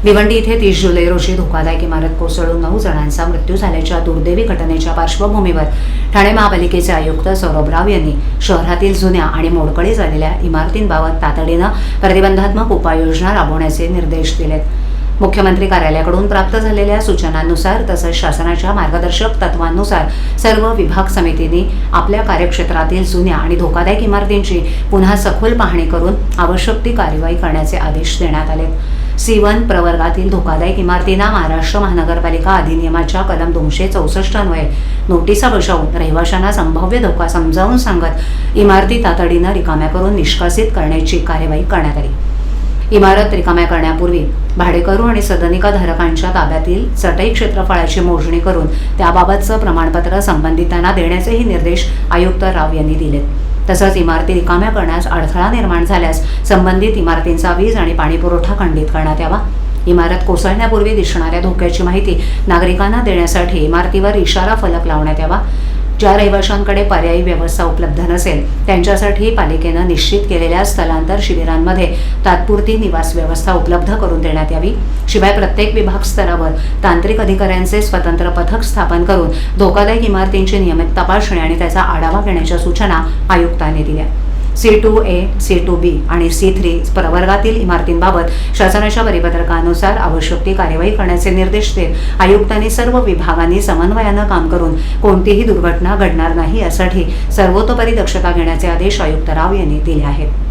भिवंडी इथे 30 जुलै रोजी धोकादायक इमारत कोसळून 9 जणांचा मृत्यू झाल्याच्या दुर्दैवी घटनेच्या पार्श्वभूमीवर ठाणे महापालिकेचे आयुक्त सौरभ राव यांनी शहरातील जुन्या आणि मोडकळी झालेल्या इमारतींबाबत तातडीनं प्रतिबंधात्मक उपाययोजना राबवण्याचे निर्देश दिलेत। मुख्यमंत्री कार्यालयाकडून प्राप्त झालेल्या सूचनांनुसार तसंच शासनाच्या मार्गदर्शक तत्वांनुसार सर्व विभाग समितींनी आपल्या कार्यक्षेत्रातील जुन्या आणि धोकादायक इमारतींची पुन्हा सखोल पाहणी करून आवश्यक ती कार्यवाही करण्याचे आदेश देण्यात आलेत। C1 प्रवर्गातील धोकादायक इमारतींना महाराष्ट्र महानगरपालिका अधिनियमाच्या कलम 264 अन्वये नोटिसा बजावून रहिवाशांना संभाव्य धोका समजावून सांगत इमारती तातडीनं रिकाम्या करून निष्कासित करण्याची कार्यवाही करण्यात आली। इमारत रिकाम्या करण्यापूर्वी भाडेकरू आणि सदनिका धारकांच्या ताब्यातील चटई क्षेत्रफळाची मोजणी करून त्याबाबतचं प्रमाणपत्र संबंधितांना देण्याचेही निर्देश आयुक्त राव यांनी दिलेत। तसंच इमारती रिकाम्या करण्यास अडथळा निर्माण झाल्यास संबंधित इमारतींचा वीज आणि पाणी पुरवठा खंडित करण्यात यावा। इमारत कोसळण्यापूर्वी दिसणाऱ्या धोक्याची माहिती नागरिकांना देण्यासाठी इमारतीवर इशारा फलक लावण्यात यावा। ज्या रहिवाशांकडे पर्यायी व्यवस्था उपलब्ध नसेल त्यांच्यासाठी पालिकेनं निश्चित केलेल्या स्थलांतर शिबिरांमध्ये तात्पुरती निवास व्यवस्था उपलब्ध करून देण्यात यावी। शिवाय प्रत्येक विभाग स्तरावर तांत्रिक अधिकाऱ्यांचे स्वतंत्र पथक स्थापन करून धोकादायक इमारतींची नियमित तपासणी आणि त्याचा आढावा घेण्याच्या सूचना आयुक्तांनी दिल्या। C2A, C2B आणि C3 प्रवर्गातील इमारतींबाबत शासनाच्या परिपत्रकानुसार आवश्यक ती कार्यवाही करण्याचे निर्देश देत आयुक्तांनी सर्व विभागांनी समन्वयानं काम करून कोणतीही दुर्घटना घडणार नाही यासाठी सर्वतोपरी दक्षता घेण्याचे आदेश आयुक्त राव यांनी दिले आहेत।